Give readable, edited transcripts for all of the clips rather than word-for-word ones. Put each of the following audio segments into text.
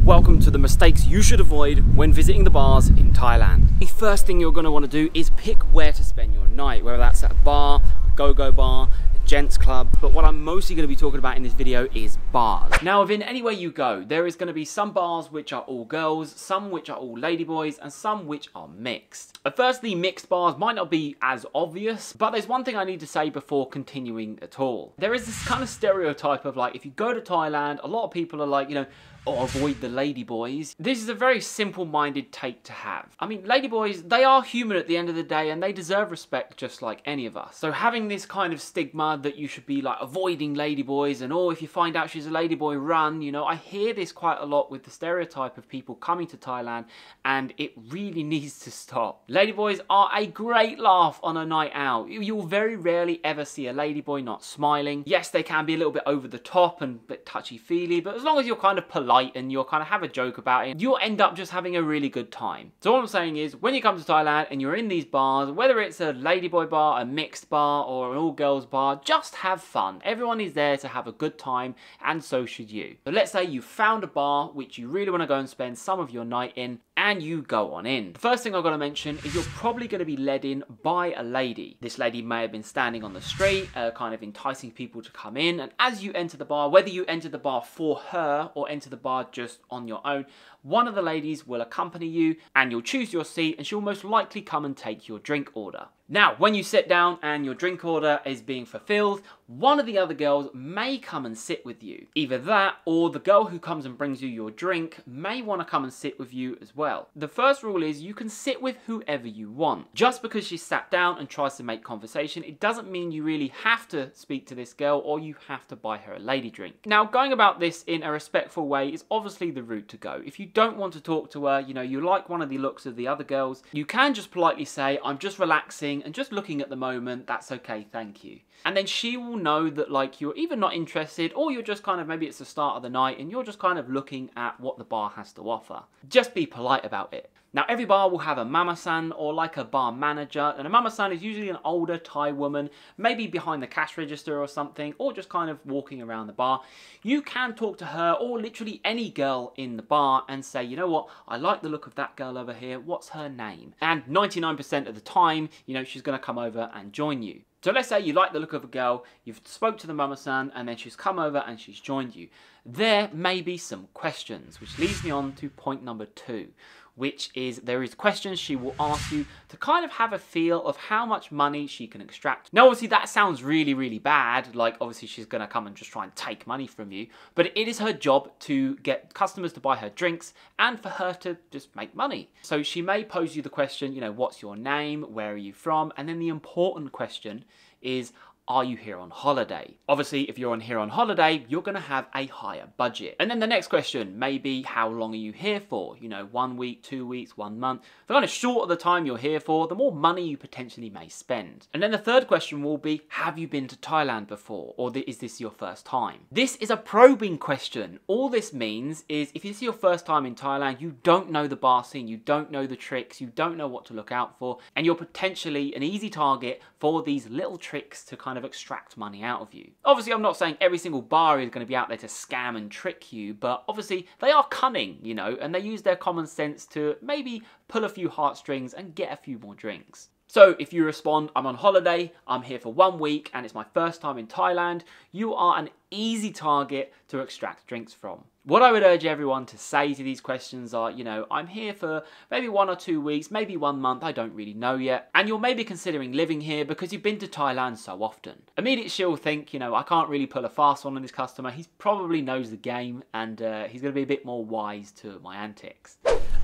Welcome to the mistakes you should avoid when visiting the bars in Thailand. The first thing you're going to want to do is pick where to spend your night, whether that's at a bar, a go-go bar, a gents club. But what I'm mostly going to be talking about in this video is bars. Now, within anywhere you go, there is going to be some bars which are all girls, some which are all ladyboys, and some which are mixed. At first, the mixed bars might not be as obvious, but there's one thing I need to say before continuing at all. There is this kind of stereotype of like, if you go to Thailand, a lot of people are like, or avoid the ladyboys. This is a very simple-minded take to have. I mean, ladyboys, they are human at the end of the day and they deserve respect just like any of us. So having this kind of stigma that you should be like avoiding ladyboys and if you find out she's a ladyboy, run, I hear this quite a lot with the stereotype of people coming to Thailand, and it really needs to stop. Ladyboys are a great laugh on a night out. You'll very rarely ever see a ladyboy not smiling. Yes, they can be a little bit over the top and a bit touchy-feely, but as long as you're kind of polite and you'll kind of have a joke about it, you'll end up just having a really good time. So all I'm saying is, when you come to Thailand and you're in these bars, whether it's a ladyboy bar, a mixed bar, or an all-girls bar, just have fun. Everyone is there to have a good time, and so should you. So let's say you found a bar which you really want to go and spend some of your night in, and you go on in. The first thing I've got to mention is you're probably going to be led in by a lady. This lady may have been standing on the street, kind of enticing people to come in, and as you enter the bar, whether you enter the bar for her or enter the bar just on your own, one of the ladies will accompany you and you'll choose your seat, and she'll most likely come and take your drink order. Now, when you sit down and your drink order is being fulfilled, one of the other girls may come and sit with you. Either that, or the girl who comes and brings you your drink may want to come and sit with you as well. The first rule is you can sit with whoever you want. Just because she sat down and tries to make conversation, it doesn't mean you really have to speak to this girl or you have to buy her a lady drink. Now, going about this in a respectful way is obviously the route to go. If you don't want to talk to her, you like one of the looks of the other girls, you can just politely say, I'm just relaxing and just looking at the moment, that's okay, thank you. And then she will know that like you're either not interested or you're just kind of, maybe it's the start of the night and you're just kind of looking at what the bar has to offer. Just be polite about it. Now, every bar will have a mama-san or like a bar manager, and a mama-san is usually an older Thai woman, maybe behind the cash register or something, or just kind of walking around the bar. You can talk to her or literally any girl in the bar and say, you know what, I like the look of that girl over here, what's her name? And 99% of the time, she's going to come over and join you. So let's say you like the look of a girl, you've spoke to the mama-san, and then she's come over and she's joined you. There may be some questions, which leads me on to point number 2. Which is, there is questions she will ask you to kind of have a feel of how much money she can extract. Now, obviously, that sounds really, really bad. Like, obviously, she's going to come and just try and take money from you. But it is her job to get customers to buy her drinks and for her to just make money. So she may pose you the question, what's your name? Where are you from? And then the important question is, are you here on holiday? Obviously, if you're here on holiday, you're going to have a higher budget. And then the next question may be, how long are you here for? 1 week, 2 weeks, 1 month. The kind of shorter the time you're here for, the more money you potentially may spend. And then the third question will be, have you been to Thailand before? Or is this your first time? This is a probing question. All this means is, if this is your first time in Thailand, you don't know the bar scene, you don't know the tricks, you don't know what to look out for, and you're potentially an easy target for these little tricks to kind of extract money out of you. Obviously, I'm not saying every single bar is going to be out there to scam and trick you, but obviously they are cunning, and they use their common sense to maybe pull a few heartstrings and get a few more drinks. So if you respond, I'm on holiday, I'm here for 1 week, and it's my first time in Thailand, you are an easy target to extract drinks from. What I would urge everyone to say to these questions are, I'm here for maybe 1 or 2 weeks, maybe 1 month, I don't really know yet. And you're maybe considering living here because you've been to Thailand so often. Immediately she'll think, I can't really pull a fast one on this customer. He probably knows the game and he's going to be a bit more wise to my antics.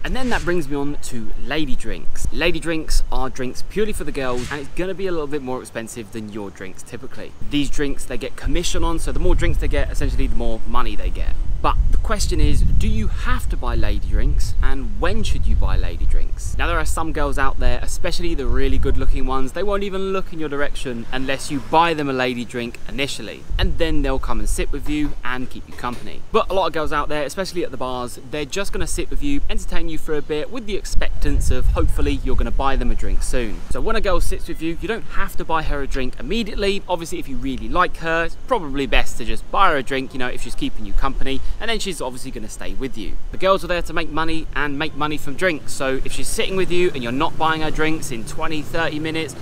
And then that brings me on to lady drinks. Lady drinks are drinks purely for the girls, and it's going to be a little bit more expensive than your drinks typically. These drinks, they get commission on, so the more drinks they get, essentially the more money they get. But the question is, do you have to buy lady drinks, and when should you buy lady drinks? Now, there are some girls out there, especially the really good looking ones, they won't even look in your direction unless you buy them a lady drink initially, and then they'll come and sit with you and keep you company. But a lot of girls out there, especially at the bars, they're just going to sit with you, entertain you for a bit with the expectance of hopefully you're going to buy them a drink soon. So when a girl sits with you, you don't have to buy her a drink immediately. Obviously, if you really like her, it's probably best to just buy her a drink, if she's keeping you company, and then she's is obviously going to stay with you. The girls are there to make money and make money from drinks. So if she's sitting with you and you're not buying her drinks in 20-30 minutes,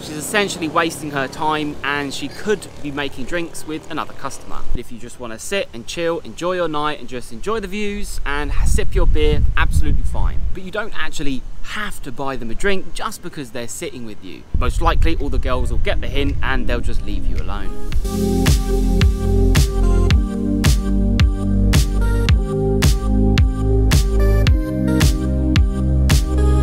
she's essentially wasting her time, and she could be making drinks with another customer. If you just want to sit and chill, enjoy your night and just enjoy the views and sip your beer, absolutely fine. But you don't actually have to buy them a drink just because they're sitting with you. Most likely all the girls will get the hint and they'll just leave you alone.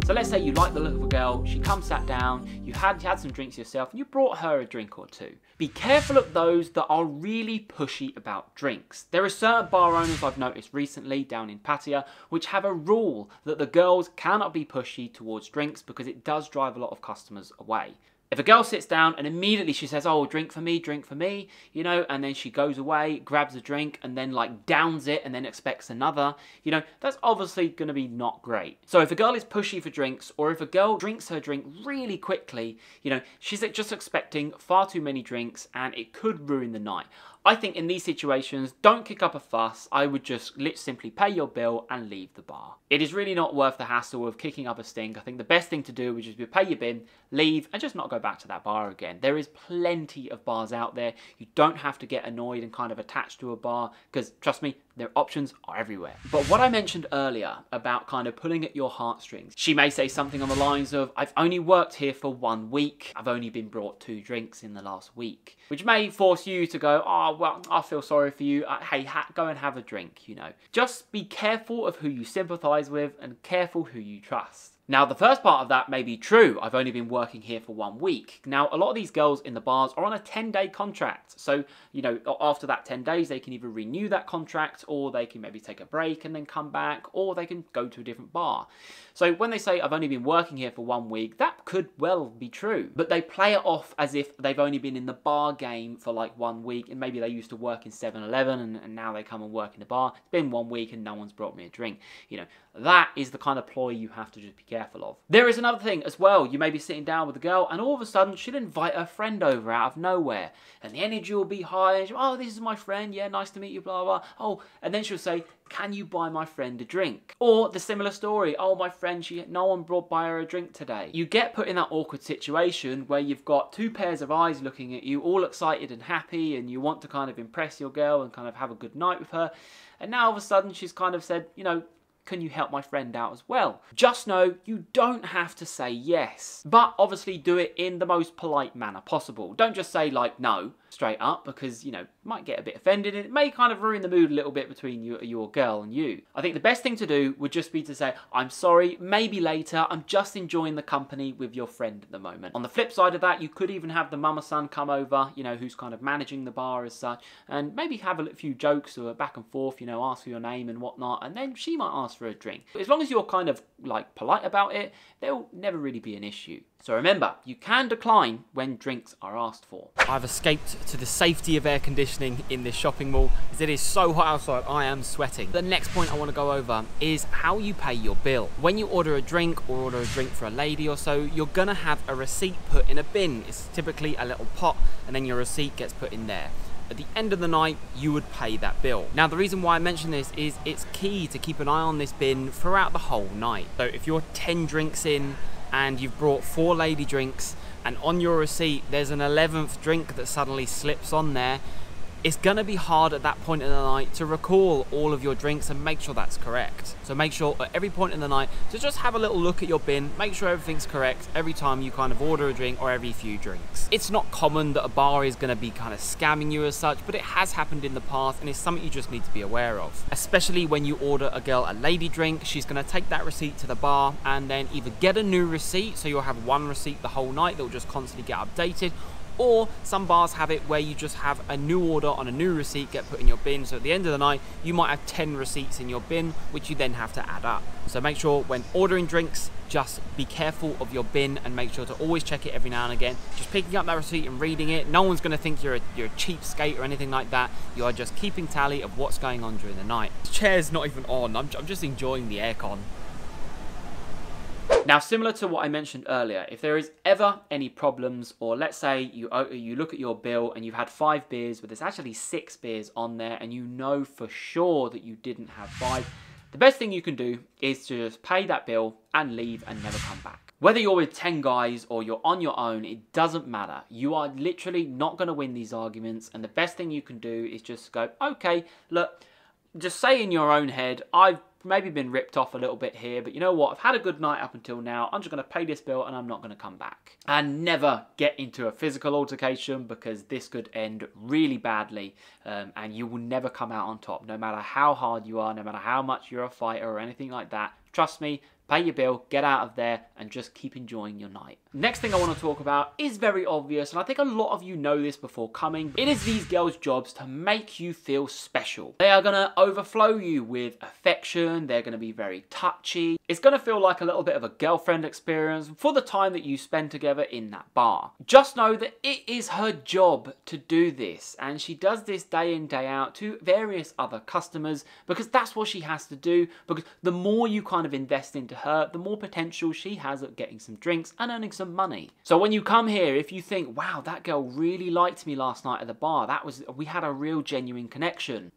So let's say you like the look of a girl, she comes sat down, you had some drinks yourself, and you brought her a drink or two. Be careful of those that are really pushy about drinks. There are certain bar owners I've noticed recently down in Pattaya which have a rule that the girls cannot be pushy towards drinks because it does drive a lot of customers away. If a girl sits down and immediately she says, oh, drink for me, you know, and then she goes away, grabs a drink and then like downs it and then expects another, you know, that's obviously going to be not great. So if a girl is pushy for drinks, or if a girl drinks her drink really quickly, you know, she's just expecting far too many drinks and it could ruin the night. I think in these situations, don't kick up a fuss. I would just simply pay your bill and leave the bar. It is really not worth the hassle of kicking up a stink. I think the best thing to do would just be pay your bin, leave, and just not go back to that bar again. There is plenty of bars out there. You don't have to get annoyed and kind of attached to a bar, because trust me, their options are everywhere. But what I mentioned earlier about kind of pulling at your heartstrings, she may say something on the lines of, I've only worked here for 1 week. I've only been brought 2 drinks in the last week, which may force you to go, oh, well, I feel sorry for you. Hey, go and have a drink, you know. Just be careful of who you sympathize with and careful who you trust. Now, the first part of that may be true. I've only been working here for 1 week. Now, a lot of these girls in the bars are on a 10-day contract. So, you know, after that 10 days, they can either renew that contract, or they can maybe take a break and then come back, or they can go to a different bar. So when they say, I've only been working here for 1 week, that could well be true. But they play it off as if they've only been in the bar game for like 1 week, and maybe they used to work in 7-Eleven and now they come and work in the bar. It's been 1 week and no one's brought me a drink. You know, that is the kind of ploy you have to just be careful of. There is another thing as well. You may be sitting down with a girl and all of a sudden she'll invite her friend over out of nowhere, and the energy will be high, and oh, this is my friend, yeah, nice to meet you, blah, blah. Oh, and then she'll say, can you buy my friend a drink? Or the similar story, oh, my friend, no one brought by her a drink today. You get put in that awkward situation where you've got 2 pairs of eyes looking at you, all excited and happy, and you want to kind of impress your girl and kind of have a good night with her. And now all of a sudden she's kind of said, you know, can you help my friend out as well? Just know you don't have to say yes, but obviously do it in the most polite manner possible. Don't just say like no straight up, because you know, might get a bit offended. It may kind of ruin the mood a little bit between your girl and you. I think the best thing to do would just be to say, I'm sorry, maybe later, I'm just enjoying the company with your friend at the moment. On the flip side of that, you could even have the mama son come over, you know, who's kind of managing the bar as such, and maybe have a few jokes or back and forth, you know, ask for your name and whatnot, and then she might ask for a drink. As long as you're kind of like polite about it, there'll never really be an issue. So remember, you can decline when drinks are asked for. I've escaped to the safety of air conditioning in this shopping mall, as it is so hot outside, I am sweating. The next point I want to go over is how you pay your bill. When you order a drink, or order a drink for a lady or so, you're gonna have a receipt put in a bin. It's typically a little pot, and then your receipt gets put in there. At the end of the night, you would pay that bill. Now, the reason why I mention this is it's key to keep an eye on this bin throughout the whole night. So if you're 10 drinks in and you've brought 4 lady drinks, and on your receipt there's an 11th drink that suddenly slips on there, it's gonna be hard at that point in the night to recall all of your drinks and make sure that's correct. So make sure at every point in the night to just have a little look at your bin, make sure everything's correct every time you kind of order a drink or every few drinks. It's not common that a bar is gonna be kind of scamming you as such, but it has happened in the past, and it's something you just need to be aware of. Especially when you order a girl a lady drink, she's gonna take that receipt to the bar and then either get a new receipt, so you'll have one receipt the whole night that will just constantly get updated, or some bars have it where you just have a new order on a new receipt get put in your bin. So at the end of the night, you might have 10 receipts in your bin, which you then have to add up. So make sure when ordering drinks, just be careful of your bin and make sure to always check it every now and again. Just picking up that receipt and reading it. No one's gonna think you're a cheapskate or anything like that. You are just keeping tally of what's going on during the night. The chair's not even on, I'm just enjoying the aircon. Now, similar to what I mentioned earlier, if there is ever any problems, or let's say you look at your bill and you've had 5 beers, but there's actually 6 beers on there, and you know for sure that you didn't have 5, the best thing you can do is to just pay that bill and leave and never come back. Whether you're with 10 guys or you're on your own, it doesn't matter. You are literally not going to win these arguments, and the best thing you can do is just go, okay, look, just say in your own head, I've maybe been ripped off a little bit here, but you know what, I've had a good night up until now, I'm just going to pay this bill and I'm not going to come back. And never get into a physical altercation, because this could end really badly, and you will never come out on top, no matter how hard you are, no matter how much you're a fighter or anything like that. Trust me, pay your bill, get out of there, and just keep enjoying your night. Next thing I want to talk about is very obvious, and I think a lot of you know this before coming. It is these girls' jobs to make you feel special. They are going to overflow you with affection, they're going to be very touchy. It's going to feel like a little bit of a girlfriend experience for the time that you spend together in that bar. Just know that it is her job to do this, and she does this day in, day out to various other customers, because that's what she has to do, because the more you kind of invest into her, the more potential she has at getting some drinks and earning some money. So when you come here, if you think, wow, that girl really liked me last night at the bar, we had a real genuine connection.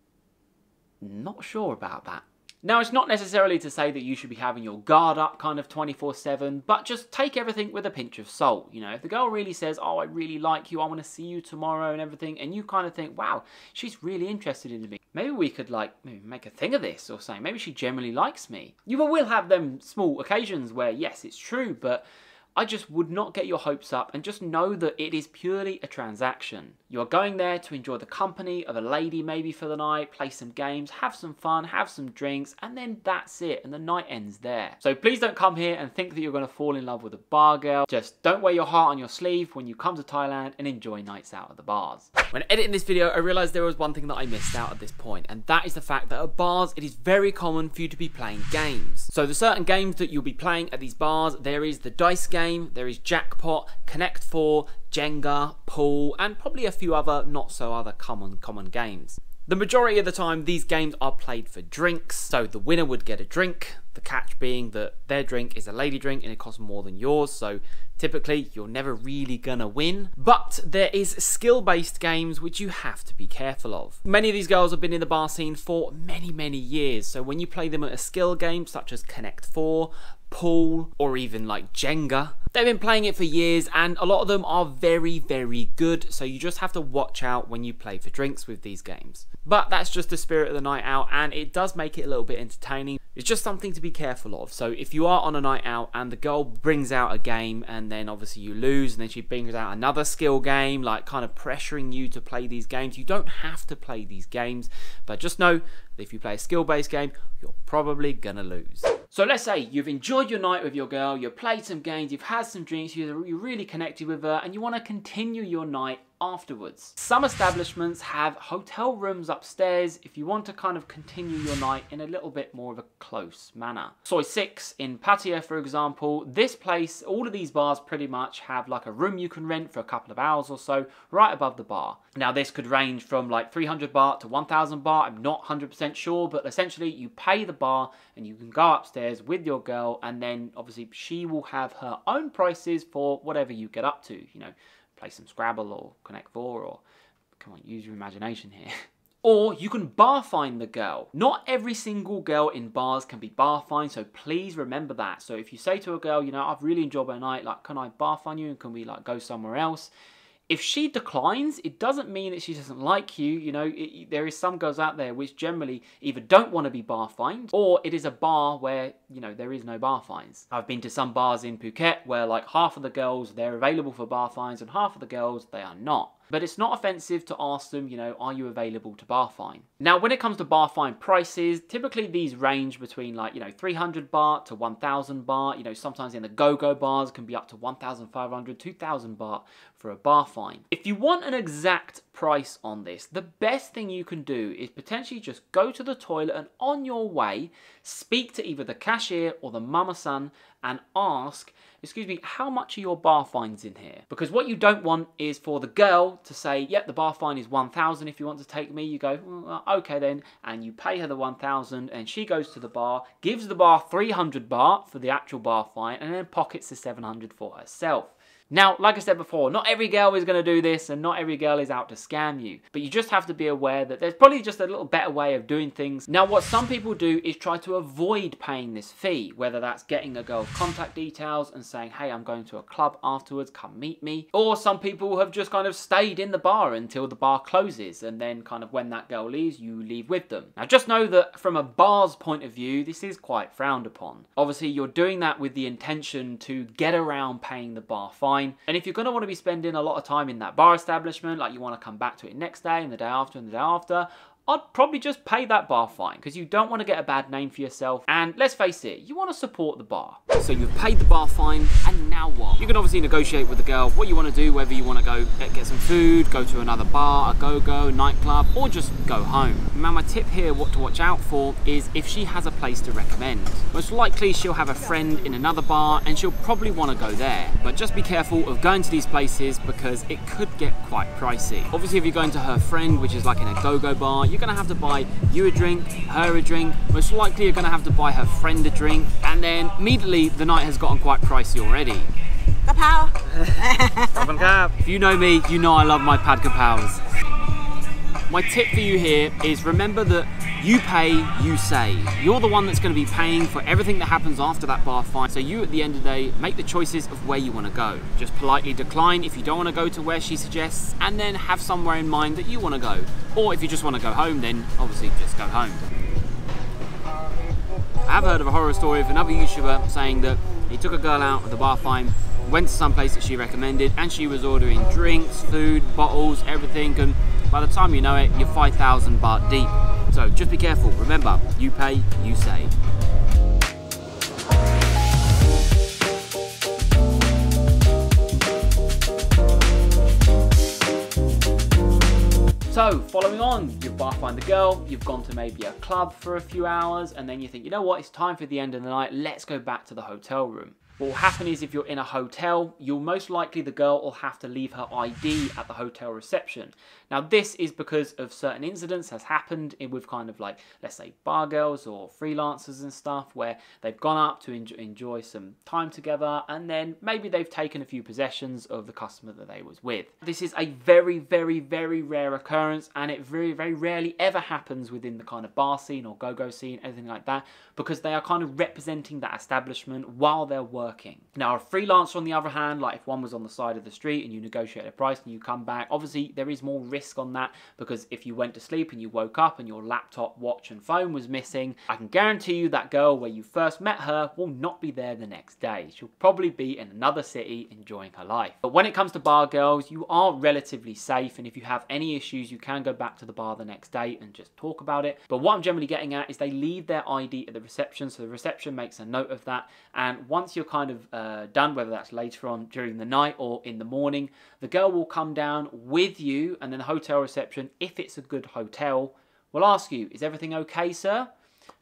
Not sure about that. Now, it's not necessarily to say that you should be having your guard up kind of 24/7, but just take everything with a pinch of salt. You know, if the girl really says, oh, I really like you, I want to see you tomorrow and everything, and you kind of think, wow, she's really interested in me. Maybe we could maybe make a thing of this, or something. Maybe she generally likes me. You will have them small occasions where, yes, it's true, but I just would not get your hopes up, and just know that it is purely a transaction. You are going there to enjoy the company of a lady maybe for the night, play some games, have some fun, have some drinks, and then that's it, and the night ends there. So please don't come here and think that you're going to fall in love with a bar girl. Just don't wear your heart on your sleeve when you come to Thailand and enjoy nights out at the bars. When editing this video, I realised there was one thing that I missed out at this point, and that is the fact that at bars, it is very common for you to be playing games. So the certain games that you'll be playing at these bars, there is the dice game, there is jackpot, Connect 4, Jenga, pool, and probably a few other not so other common games. The majority of the time, these games are played for drinks, so the winner would get a drink, the catch being that their drink is a lady drink and it costs more than yours, so typically you're never really gonna win. But there is skill-based games which you have to be careful of. Many of these girls have been in the bar scene for many years, so when you play them at a skill game such as Connect 4, pool, or even like Jenga, they've been playing it for years, and a lot of them are very good, so you just have to watch out when you play for drinks with these games. But that's just the spirit of the night out, and it does make it a little bit entertaining. It's just something to be careful of. So if you are on a night out and the girl brings out a game, and then obviously you lose, and then she brings out another skill game, like kind of pressuring you to play these games, you don't have to play these games, but just know that if you play a skill-based game, you're probably gonna lose. So let's say you've enjoyed your night with your girl, you've played some games, you've had some drinks, you're really connected with her, and you want to continue your night afterwards. Some establishments have hotel rooms upstairs if you want to kind of continue your night in a little bit more of a close manner. Soi 6 in Pattaya, for example, this place, all of these bars pretty much have like a room you can rent for a couple of hours or so right above the bar. Now this could range from like 300 baht to 1,000 baht, I'm not 100% sure, but essentially you pay the bar and you can go upstairs with your girl, and then obviously she will have her own prices for whatever you get up to, you know, play some Scrabble or Connect 4, or come on, use your imagination here. Or you can bar find the girl. Not every single girl in bars can be bar fined, so please remember that. So if you say to a girl, you know, I've really enjoyed my night, like, can I bar find you and can we like go somewhere else? If she declines, it doesn't mean that she doesn't like you. You know, there is some girls out there which generally either don't want to be bar fined, or it is a bar where, you know, there is no bar fines. I've been to some bars in Phuket where like half of the girls, they're available for bar fines, and half of the girls, they are not. But it's not offensive to ask them, you know, are you available to bar fine? Now, when it comes to bar fine prices, typically these range between like, you know, 300 baht to 1,000 baht. You know, sometimes in the Agogo bars can be up to 1,500, 2,000 baht for a bar fine. If you want an exact price on this, the best thing you can do is potentially just go to the toilet and on your way, speak to either the cashier or the mama-san and ask, excuse me, how much are your bar fines in here? Because what you don't want is for the girl to say, yep, the bar fine is 1,000 if you want to take me. You go, well, okay then, and you pay her the 1,000, and she goes to the bar, gives the bar 300 baht for the actual bar fine, and then pockets the 700 for herself. Now, like I said before, not every girl is going to do this and not every girl is out to scam you. But you just have to be aware that there's probably just a little better way of doing things. Now, what some people do is try to avoid paying this fee, whether that's getting a girl's contact details and saying, hey, I'm going to a club afterwards, come meet me. Or some people have just kind of stayed in the bar until the bar closes, and then kind of when that girl leaves, you leave with them. Now, just know that from a bar's point of view, this is quite frowned upon. Obviously, you're doing that with the intention to get around paying the bar fine. And if you're going to want to be spending a lot of time in that bar establishment, like you want to come back to it next day and the day after and the day after, I'd probably just pay that bar fine because you don't want to get a bad name for yourself. And let's face it, you want to support the bar. So you've paid the bar fine, and now what? You can obviously negotiate with the girl what you want to do, whether you want to go get some food, go to another bar, Agogo, nightclub, or just go home. Now my tip here, what to watch out for, is if she has a place to recommend. Most likely she'll have a friend in another bar and she'll probably want to go there. But just be careful of going to these places because it could get quite pricey. Obviously if you're going to her friend, which is like in a go-go bar, you're going to have to buy you a drink, her a drink, most likely you're going to have to buy her friend a drink, and then immediately the night has gotten quite pricey already. Kapow. If you know me, you know I love my pad kapows. My tip for you here is remember that you pay, you save. You're the one that's going to be paying for everything that happens after that bar fine. So you, at the end of the day, make the choices of where you want to go. Just politely decline if you don't want to go to where she suggests, and then have somewhere in mind that you want to go. Or if you just want to go home, then obviously just go home. I have heard of a horror story of another YouTuber saying that he took a girl out at the bar fine, went to some place that she recommended, and she was ordering drinks, food, bottles, everything, and by the time you know it, you're 5,000 baht deep. So just be careful. Remember, you pay, you save. So, following on, you've bar fined the girl, you've gone to maybe a club for a few hours, and then you think, you know what, it's time for the end of the night, let's go back to the hotel room. What will happen is if you're in a hotel, you'll most likely, the girl will have to leave her ID at the hotel reception. Now this is because of certain incidents has happened with kind of like, let's say bar girls or freelancers and stuff, where they've gone up to enjoy some time together, and then maybe they've taken a few possessions of the customer that they was with. This is a very, very, very rare occurrence, and it very, very rarely ever happens within the kind of bar scene or go-go scene, anything like that, because they are kind of representing that establishment while they're working. Now a freelancer on the other hand, like if one was on the side of the street and you negotiate a price and you come back, obviously there is more risk on that, because if you went to sleep and you woke up and your laptop, watch and phone was missing, I can guarantee you that girl where you first met her will not be there the next day. She'll probably be in another city enjoying her life. But when it comes to bar girls, you are relatively safe, and if you have any issues you can go back to the bar the next day and just talk about it. But what I'm generally getting at is they leave their ID at the reception, so the reception makes a note of that, and once you're kind of done, whether that's later on during the night or in the morning, the girl will come down with you, and then the hotel reception, if it's a good hotel, will ask you, is everything okay, sir?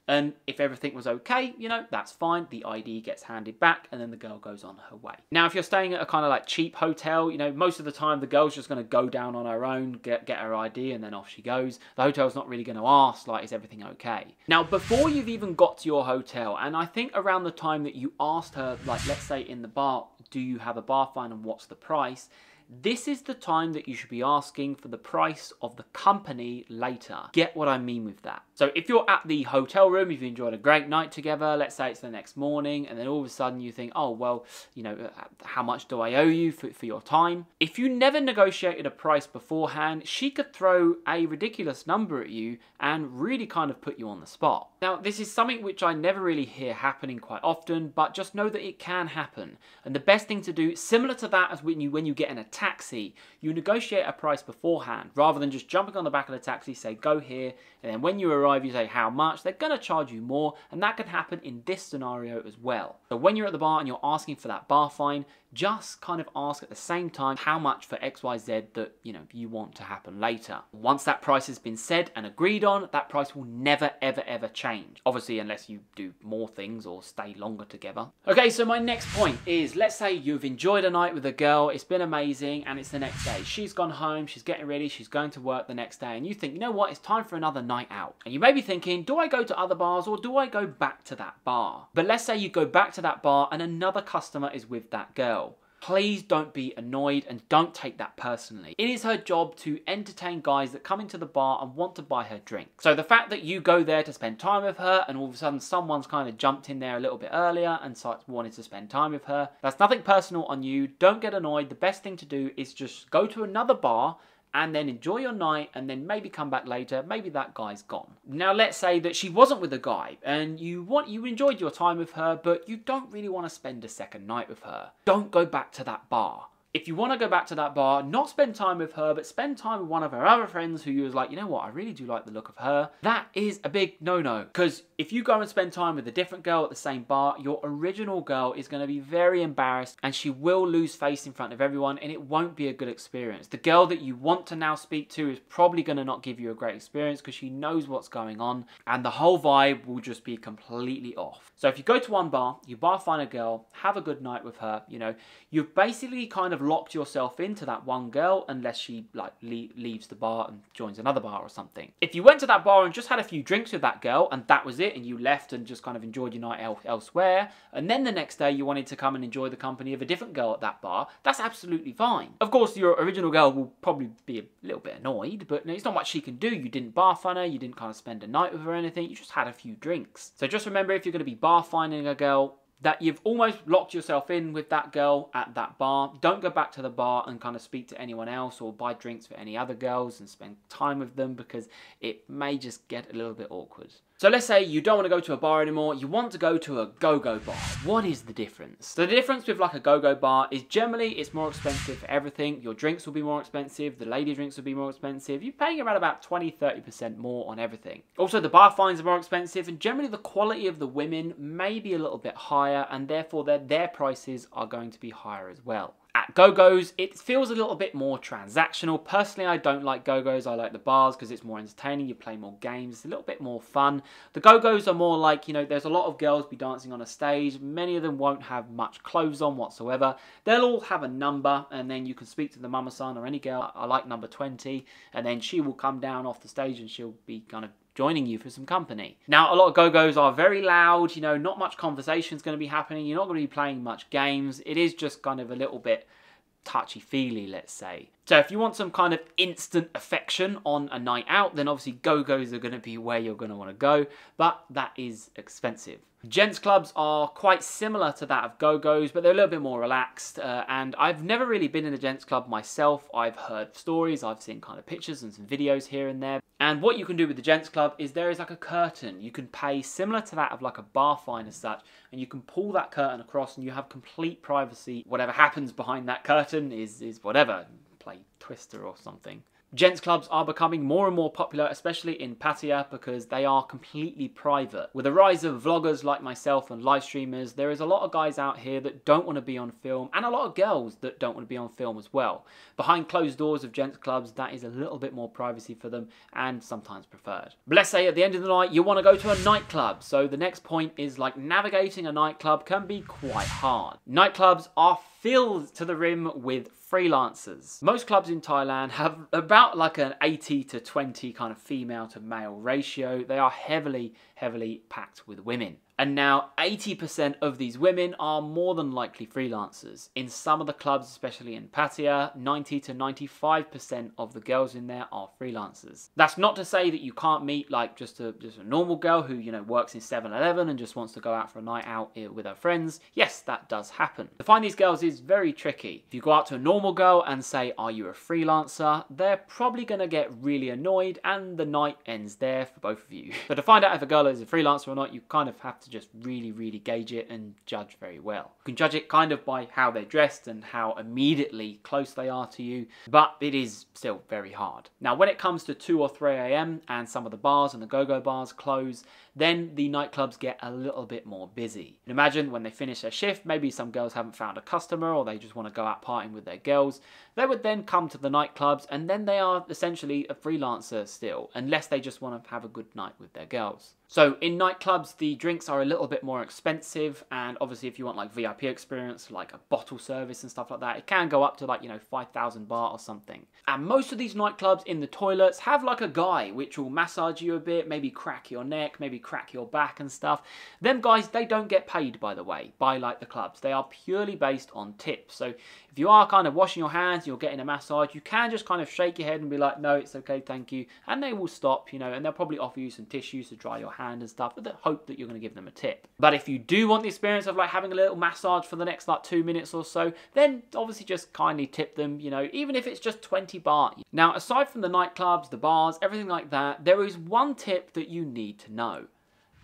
And if everything was okay, you know, that's fine. The ID gets handed back and then the girl goes on her way. Now, if you're staying at a kind of like cheap hotel, you know, most of the time the girl's just going to go down on her own, get her ID, and then off she goes. The hotel's not really going to ask, like, is everything okay? Now, before you've even got to your hotel, and I think around the time that you asked her, like, let's say in the bar, do you have a bar fine and what's the price? This is the time that you should be asking for the price of the company later. Get what I mean with that? So if you're at the hotel room, if you enjoyed a great night together, let's say it's the next morning, and then all of a sudden you think, oh, well, you know, how much do I owe you for your time? If you never negotiated a price beforehand, she could throw a ridiculous number at you and really kind of put you on the spot. Now, this is something which I never really hear happening quite often, but just know that it can happen. And the best thing to do, similar to that as when you get in a taxi, you negotiate a price beforehand, rather than just jumping on the back of the taxi, say, go here, and then when you arrive, you say how much. They're going to charge you more, and that can happen in this scenario as well. So when you're at the bar and you're asking for that bar fine, just kind of ask at the same time how much for XYZ that, you know, you want to happen later. Once that price has been said and agreed on, that price will never, ever, ever change. change. Obviously, unless you do more things or stay longer together. Okay, so my next point is, let's say you've enjoyed a night with a girl, it's been amazing, and it's the next day. She's gone home, she's getting ready, she's going to work the next day, and you think, you know what, it's time for another night out. And you may be thinking, do I go to other bars or do I go back to that bar? But let's say you go back to that bar and another customer is with that girl. Please don't be annoyed and don't take that personally. It is her job to entertain guys that come into the bar and want to buy her drink. So the fact that you go there to spend time with her and all of a sudden someone's kind of jumped in there a little bit earlier and wanted to spend time with her, that's nothing personal on you. Don't get annoyed. The best thing to do is just go to another bar and then enjoy your night and then maybe come back later. Maybe that guy's gone. Now let's say that she wasn't with a guy and you enjoyed your time with her, but you don't really want to spend a second night with her. Don't go back to that bar. If you want to go back to that bar, not spend time with her, but spend time with one of her other friends who you was like, you know what, I really do like the look of her. That is a big no-no. Because if you go and spend time with a different girl at the same bar, your original girl is going to be very embarrassed and she will lose face in front of everyone and it won't be a good experience. The girl that you want to now speak to is probably going to not give you a great experience because she knows what's going on and the whole vibe will just be completely off. So if you go to one bar, you bar find a girl, have a good night with her, you know, you've basically kind of locked yourself into that one girl unless she like leaves the bar and joins another bar or something. If you went to that bar and just had a few drinks with that girl and that was it and you left and just kind of enjoyed your night elsewhere and then the next day you wanted to come and enjoy the company of a different girl at that bar, that's absolutely fine. Of course your original girl will probably be a little bit annoyed, but it's not much she can do. You didn't bar fun her, you didn't kind of spend a night with her or anything, you just had a few drinks. So just remember, if you're going to be bar finding a girl, that you've almost locked yourself in with that girl at that bar. Don't go back to the bar and kind of speak to anyone else or buy drinks for any other girls and spend time with them because it may just get a little bit awkward. So let's say you don't want to go to a bar anymore, you want to go to a go-go bar. What is the difference? So the difference with like a go-go bar is generally it's more expensive for everything. Your drinks will be more expensive, the lady drinks will be more expensive. You're paying around about 20-30% more on everything. Also the bar fines are more expensive and generally the quality of the women may be a little bit higher and therefore their prices are going to be higher as well. At Go-Go's, it feels a little bit more transactional. Personally, I don't like Go-Go's. I like the bars because it's more entertaining. You play more games. It's a little bit more fun. The Go-Go's are more like, you know, there's a lot of girls be dancing on a stage. Many of them won't have much clothes on whatsoever. They'll all have a number and then you can speak to the mama-san or any girl. I like number 20 and then she will come down off the stage and she'll be kind of joining you for some company. Now, a lot of Go-Go's are very loud, you know, not much conversation is going to be happening. You're not going to be playing much games. It is just kind of a little bit touchy-feely, let's say. So if you want some kind of instant affection on a night out, then obviously Go-Go's are going to be where you're going to want to go, but that is expensive. Gents clubs are quite similar to that of Go-Go's, but they're a little bit more relaxed, and I've never really been in a gents club myself. I've heard stories, I've seen kind of pictures and some videos here and there, and what you can do with the gents club is there is like a curtain. You can pay similar to that of like a bar fine as such, and you can pull that curtain across and you have complete privacy. Whatever happens behind that curtain is whatever. Play Twister or something. Gents clubs are becoming more and more popular, especially in Pattaya, because they are completely private. With the rise of vloggers like myself and live streamers, there is a lot of guys out here that don't want to be on film, and a lot of girls that don't want to be on film as well. Behind closed doors of gents clubs, that is a little bit more privacy for them, and sometimes preferred. But let's say at the end of the night, you want to go to a nightclub. So the next point is like navigating a nightclub can be quite hard. Nightclubs are filled to the rim with freelancers. Most clubs in Thailand have about like an 80 to 20 kind of female to male ratio. They are heavily packed with women. And now 80% of these women are more than likely freelancers. In some of the clubs, especially in Pattaya, 90 to 95% of the girls in there are freelancers. That's not to say that you can't meet like just a normal girl who, you know, works in 7-Eleven and just wants to go out for a night out with her friends. Yes, that does happen. To find these girls is very tricky. If you go out to a normal girl and say, are you a freelancer? They're probably going to get really annoyed and the night ends there for both of you. So to find out if a girl is a freelancer or not, you kind of have to just really gauge it and judge very well. You can judge it kind of by how they're dressed and how immediately close they are to you, but it is still very hard. Now, when it comes to 2 or 3 a.m. and some of the bars and the go-go bars close, then the nightclubs get a little bit more busy. And imagine when they finish their shift, maybe some girls haven't found a customer or they just want to go out partying with their girls. They would then come to the nightclubs and then they are essentially a freelancer still, unless they just want to have a good night with their girls. So in nightclubs, the drinks are a little bit more expensive, and obviously if you want like VIP experience, like a bottle service and stuff like that, it can go up to like, 5,000 baht or something. And most of these nightclubs in the toilets have like a guy which will massage you a bit, maybe crack your neck, maybe crack your back and stuff. Them guys, they don't get paid, by the way, by like the clubs. They are purely based on tips. So if you are kind of washing your hands, you're getting a massage, you can just kind of shake your head and be like, no, it's okay, thank you. And they will stop, and they'll probably offer you some tissues to dry your hand and stuff, with the hope that you're going to give them a tip. But if you do want the experience of like having a little massage for the next like 2 minutes or so, then obviously just kindly tip them, even if it's just 20 baht. Now, aside from the nightclubs, the bars, everything like that, there is one tip that you need to know.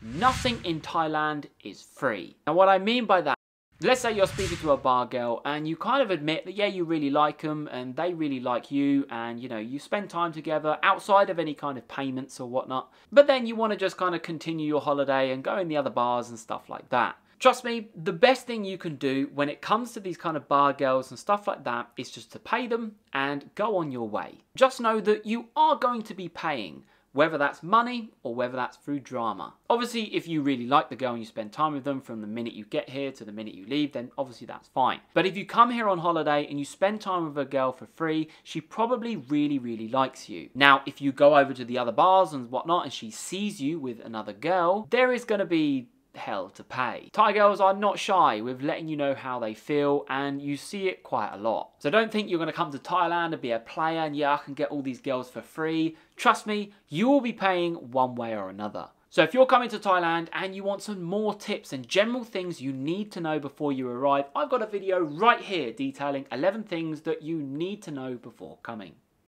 Nothing in Thailand is free. Now, what I mean by that, let's say you're speaking to a bar girl and you kind of admit that, yeah, you really like them and they really like you, and, you spend time together outside of any kind of payments or whatnot. But then you want to just kind of continue your holiday and go in the other bars and stuff like that. Trust me, the best thing you can do when it comes to these kind of bar girls and stuff like that is just to pay them and go on your way. Just know that you are going to be paying, whether that's money or whether that's through drama. Obviously, if you really like the girl and you spend time with them from the minute you get here to the minute you leave, then obviously that's fine. But if you come here on holiday and you spend time with a girl for free, she probably really, really likes you. Now, if you go over to the other bars and whatnot and she sees you with another girl, there is going to be hell to pay. Thai girls are not shy with letting you know how they feel, and you see it quite a lot. So don't think you're going to come to Thailand and be a player and yeah, I can get all these girls for free. Trust me, you will be paying one way or another. So if you're coming to Thailand and you want some more tips and general things you need to know before you arrive, I've got a video right here detailing 11 things that you need to know before coming.